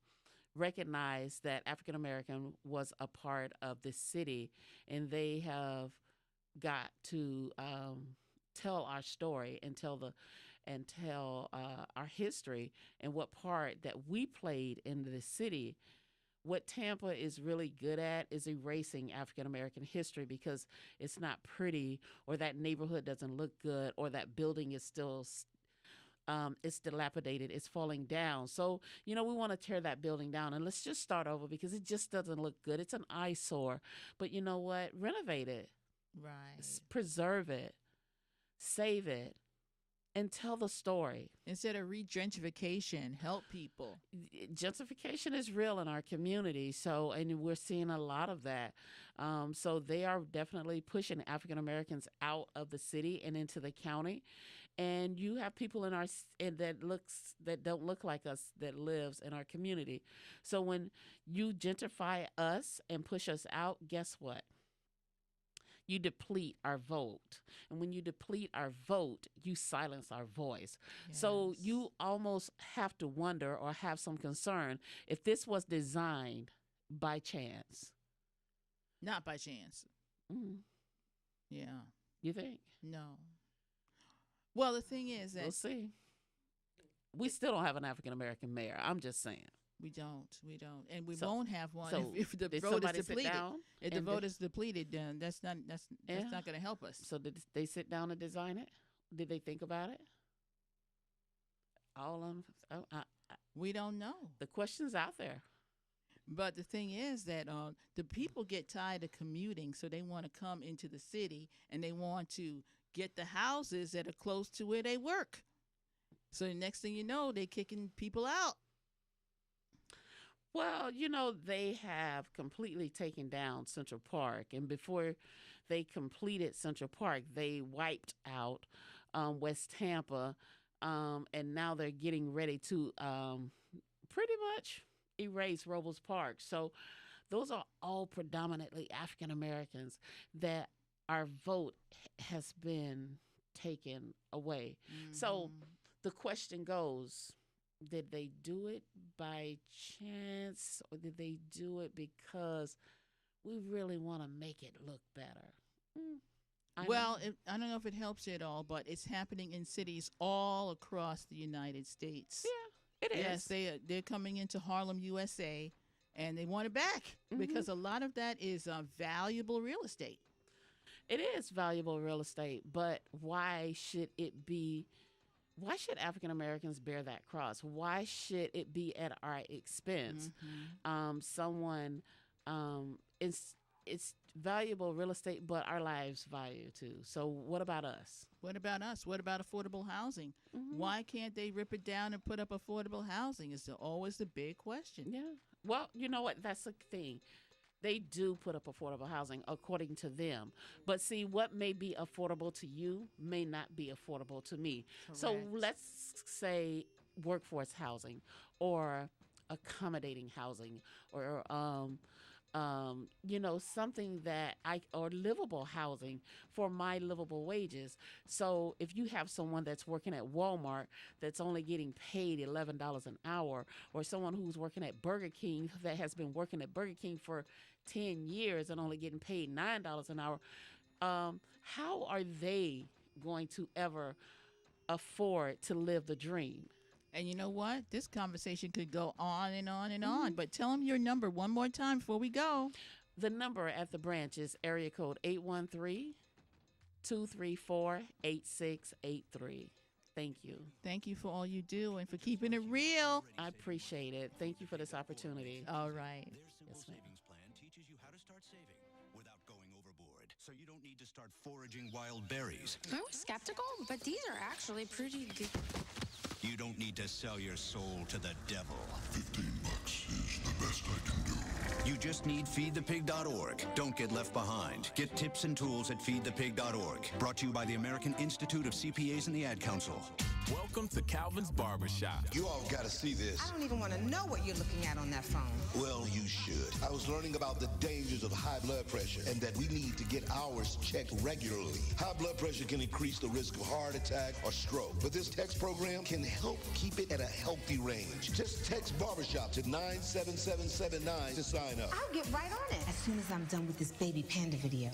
recognize that African American was a part of this city, and they have got to tell our story and and tell our history and what part that we played in the city. What Tampa is really good at is erasing African American history because it's not pretty, or that neighborhood doesn't look good, or that building is still it's dilapidated, it's falling down. So, we want to tear that building down and let's just start over because it just doesn't look good. It's an eyesore. But you know what? Renovate it. Right. Preserve it. Save it. And tell the story. Instead of re-gentrification, help people. Gentrification is real in our community, and we're seeing a lot of that. So they are definitely pushing African Americans out of the city and into the county. And you have people that don't look like us that lives in our community. So when you gentrify us and push us out, guess what? You deplete our vote. And when you deplete our vote, you silence our voice. Yes. So you almost have to wonder or have some concern if this was designed by chance. Not by chance. Mm-hmm. Yeah. You think? No. Well, the thing is that... We'll see. We still don't have an African-American mayor. I'm just saying. We don't. And we won't have one if the did vote is depleted. If the vote is depleted, then that's not going to help us. So did they sit down and design it? Did they think about it? We don't know. The question's out there. But the thing is that the people get tired of commuting, so they want to come into the city and they want to get the houses that are close to where they work. So the next thing you know, they're kicking people out. Well, they have completely taken down Central Park. And before they completed Central Park, they wiped out West Tampa. And now they're getting ready to pretty much erase Robles Park. So those are all predominantly African Americans that our vote has been taken away. Mm-hmm. So the question goes, did they do it by chance, or did they do it because we really want to make it look better? I don't know if it helps you at all, but it's happening in cities all across the United States. Yeah, it is. Yes, they're coming into Harlem, USA, and they want it back because a lot of that is valuable real estate. It is valuable real estate, but why should African Americans bear that cross? Why should it be at our expense? It's valuable real estate, but our lives value too. So what about us? What about us? What about affordable housing? Mm-hmm. Why can't they rip it down and put up affordable housing? Is always the big question. Yeah. Well, you know what? That's the thing. They do put up affordable housing according to them. But see, what may be affordable to you may not be affordable to me. Correct. So let's say workforce housing or accommodating housing or, something or livable housing for my livable wages. So if you have someone that's working at Walmart that's only getting paid $11 an hour, or someone who's working at Burger King that has been working at Burger King for 10 years and only getting paid $9 an hour, how are they going to ever afford to live the dream? And you know what? This conversation could go on and on and on. But tell them your number one more time before we go. The number at the branch is area code 813-234-8683. Thank you. Thank you for all you do and for keeping it real. I appreciate it. Thank you for this opportunity. All right. Their simple savings plan teaches you how to start saving without going overboard. So you don't need to start foraging wild berries. I was skeptical, but these are actually pretty good. You don't need to sell your soul to the devil. $15 is the best I can do. You just need feedthepig.org. Don't get left behind. Get tips and tools at feedthepig.org. Brought to you by the American Institute of CPAs and the Ad Council. Welcome to Calvin's Barbershop. You all got to see this. I don't even want to know what you're looking at on that phone. Well, you should. I was learning about the dangers of high blood pressure and that we need to get ours checked regularly. High blood pressure can increase the risk of heart attack or stroke, but this text program can help keep it at a healthy range. Just text Barbershop to 97779 to sign up. I'll get right on it as soon as I'm done with this baby panda video.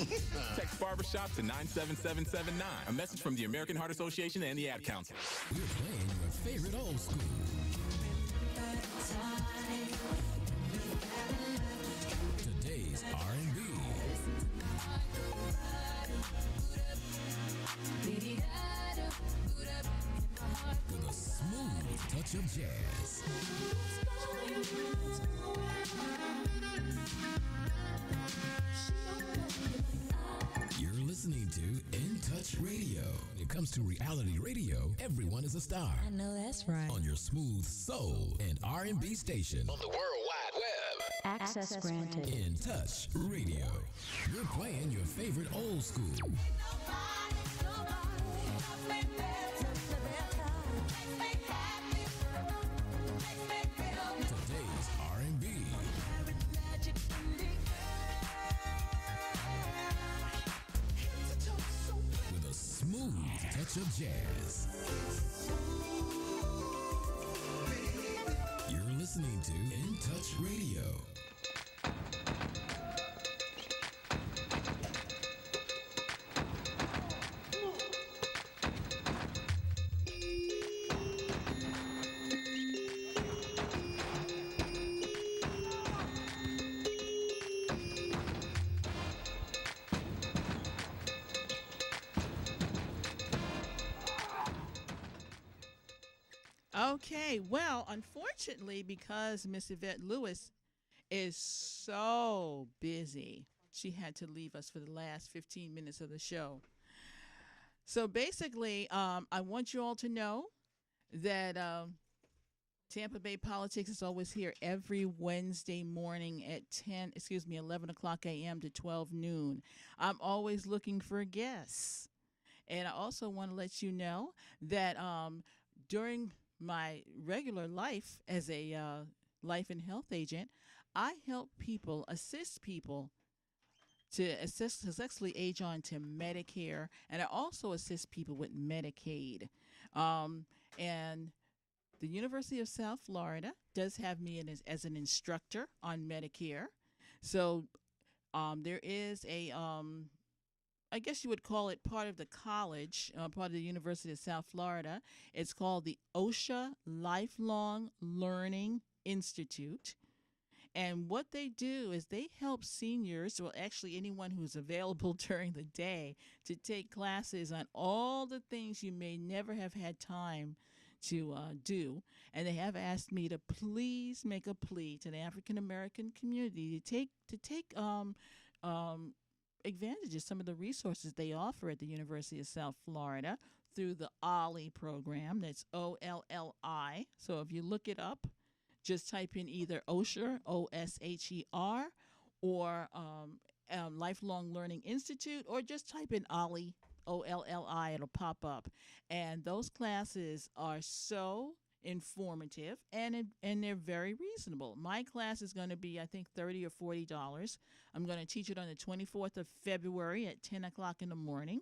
Text Barbershop to 97779. A message from the American Heart Association and the Ad Council. We're playing your favorite old school. Today's R&B. With a smooth touch of jazz. You're listening to In Touch Radio. When it comes to reality radio, everyone is a star. I know that's right. On your smooth soul and R&B station. On the World Wide Web. Access granted. In Touch Radio. We're playing your favorite old school. Today's R&B. With a smooth touch of jazz. You're listening to In Touch Radio. Okay, well, unfortunately, because Miss Yvette Lewis is so busy, she had to leave us for the last 15 minutes of the show. So basically, I want you all to know that Tampa Bay Politics is always here every Wednesday morning at 11 o'clock a.m. to 12 noon. I'm always looking for guests. And I also want to let you know that during my regular life as a life and health agent, I help people, assist people to successfully age on to Medicare, and I also assist people with Medicaid. And the University of South Florida does have me as an instructor on Medicare. So there is a I guess you would call it part of the college, part of the University of South Florida. It's called the OSHA Lifelong Learning Institute. And what they do is they help seniors, well, actually anyone who's available during the day, to take classes on all the things you may never have had time to do. And they have asked me to please make a plea to the African American community to take advantage of some of the resources they offer at the University of South Florida through the OLLI program. That's OLLI. So if you look it up, just type in either OSHER, OSHER, or Lifelong Learning Institute, or just type in OLLI, OLLI. It'll pop up. And those classes are so informative, and they're very reasonable. My class is going to be, I think, $30 or $40. I'm going to teach it on the 24th of February at 10 o'clock in the morning.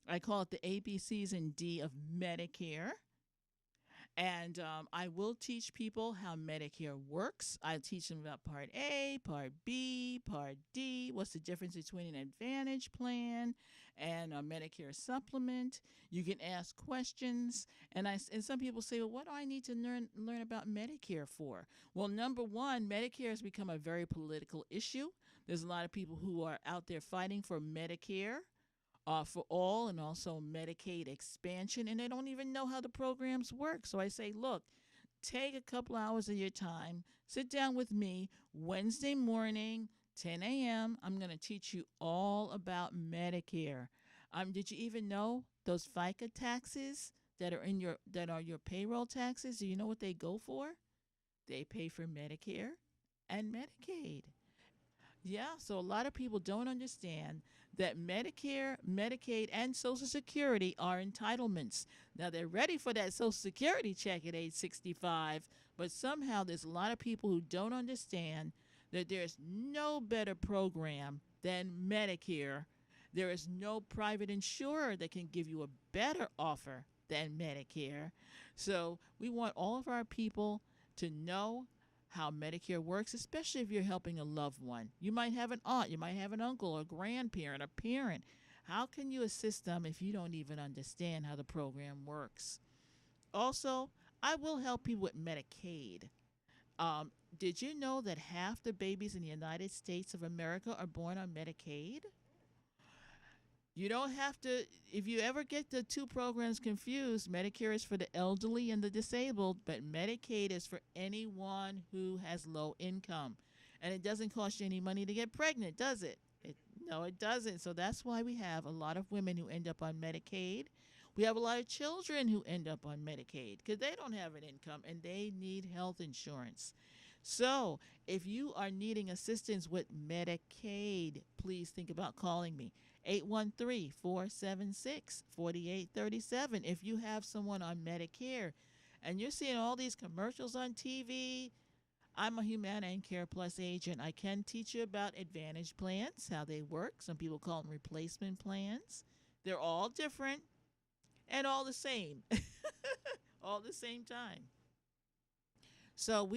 I call it the ABCs and D of Medicare. And I will teach people how Medicare works. I teach them about Part A, Part B, Part D, what's the difference between an Advantage plan and a Medicare supplement. You can ask questions. And some people say, well, what do I need to learn about Medicare for? Well, number one, Medicare has become a very political issue. There's a lot of people who are out there fighting for Medicare for all, and also Medicaid expansion, and they don't even know how the programs work. So I say, look, take a couple hours of your time, sit down with me Wednesday morning, 10 a.m. I'm going to teach you all about Medicare. Did you even know those FICA taxes that are your payroll taxes? Do you know what they go for? They pay for Medicare and Medicaid. Yeah, so a lot of people don't understand that Medicare, Medicaid, and Social Security are entitlements. Now, they're ready for that Social Security check at age 65, but somehow there's a lot of people who don't understand that there's no better program than Medicare. There is no private insurer that can give you a better offer than Medicare. So we want all of our people to know how Medicare works, especially if you're helping a loved one. You might have an aunt, you might have an uncle or grandparent, a parent. How can you assist them if you don't even understand how the program works? Also, I will help you with Medicaid. Did you know that half the babies in the United States of America are born on Medicaid? You don't have to, if you ever get the two programs confused, Medicare is for the elderly and the disabled, but Medicaid is for anyone who has low income. And it doesn't cost you any money to get pregnant, does it? No, it doesn't. So that's why we have a lot of women who end up on Medicaid. We have a lot of children who end up on Medicaid because they don't have an income and they need health insurance. So if you are needing assistance with Medicaid, please think about calling me. 813-476-4837. If you have someone on Medicare and you're seeing all these commercials on TV, I'm a Humana and Care Plus agent. I can teach you about Advantage plans, how they work. Some people call them replacement plans. They're all different and all the same, all the same time. So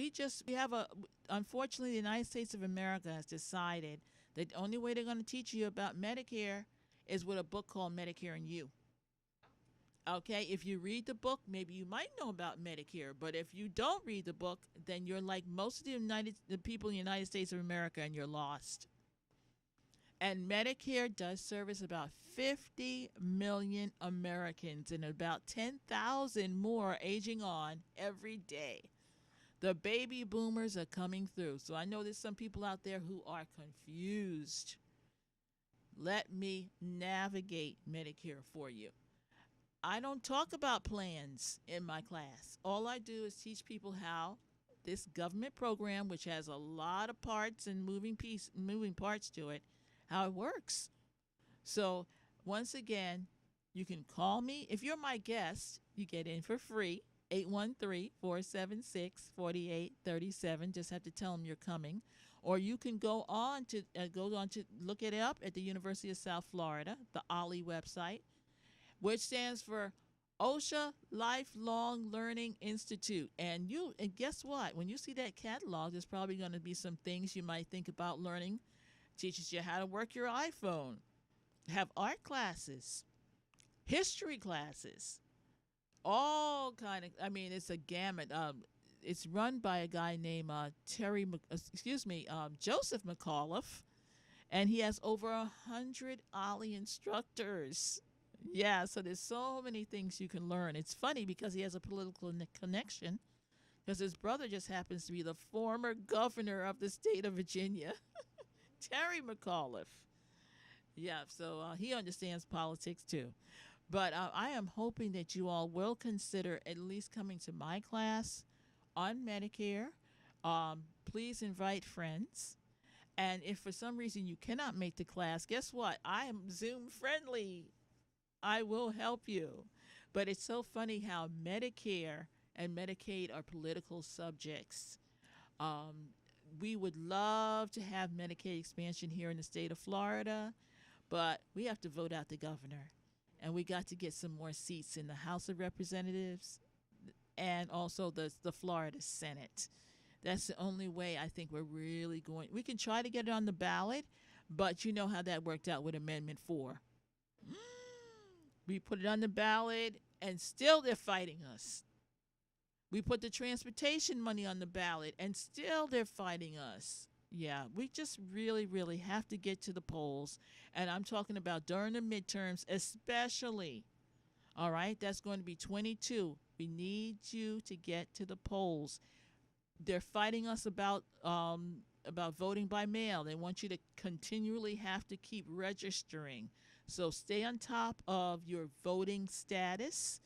unfortunately, the United States of America has decided that the only way they're going to teach you about Medicare is with a book called Medicare and You. Okay, if you read the book, maybe you might know about Medicare, but if you don't read the book, then you're like most of the people in the United States of America and you're lost. And Medicare does service about 50 million Americans and about 10,000 more aging on every day. The baby boomers are coming through. So I know there's some people out there who are confused. Let me navigate Medicare for you. I don't talk about plans in my class. All I do is teach people how this government program, which has a lot of parts and moving parts to it, how it works. So once again, you can call me. If you're my guest, you get in for free. 813-476-4837. Just have to tell them you're coming. Or you can go on to look it up at the University of South Florida, the OLLI website, which stands for OSHA Lifelong Learning Institute. And guess what? When you see that catalog, there's probably going to be some things you might think about learning. Teaches you how to work your iPhone, have art classes, history classes, all kind of. It's a gamut. It's run by a guy named Joseph McAuliffe, and he has over 100 OLLI instructors. Yeah, so there's so many things you can learn. It's funny because he has a political connection because his brother just happens to be the former governor of the state of Virginia, Terry McAuliffe. Yeah, so he understands politics too. But I am hoping that you all will consider at least coming to my class on Medicare. Please invite friends. And if for some reason you cannot make the class, guess what? I am Zoom friendly. I will help you. But it's so funny how Medicare and Medicaid are political subjects. We would love to have Medicaid expansion here in the state of Florida, but we have to vote out the governor. And we got to get some more seats in the House of Representatives and also the Florida Senate. That's the only way I think we're really going. We can try to get it on the ballot, but you know how that worked out with Amendment 4. We put it on the ballot, and still they're fighting us. We put the transportation money on the ballot, and still they're fighting us. Yeah, we just really, really have to get to the polls. And I'm talking about during the midterms especially. All right, that's going to be 22. We need you to get to the polls. They're fighting us about voting by mail. They want you to continually have to keep registering. So stay on top of your voting status.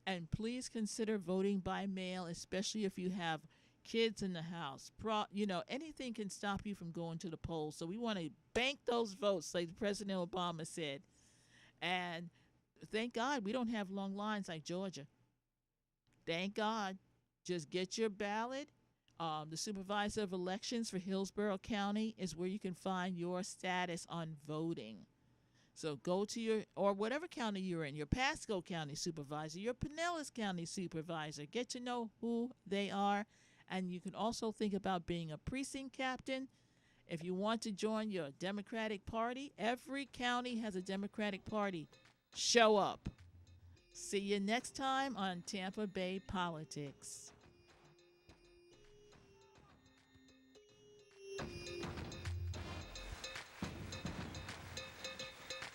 And please consider voting by mail, especially if you have kids in the house. Anything can stop you from going to the polls. So we want to bank those votes, like President Obama said. And thank God we don't have long lines like Georgia. Thank God. Just get your ballot. The supervisor of elections for Hillsborough County is where you can find your status on voting. So go to or whatever county you're in, your Pasco County supervisor, your Pinellas County supervisor. Get to know who they are. And you can also think about being a precinct captain. If you want to join your Democratic Party, every county has a Democratic Party. Show up. See you next time on Tampa Bay Politics.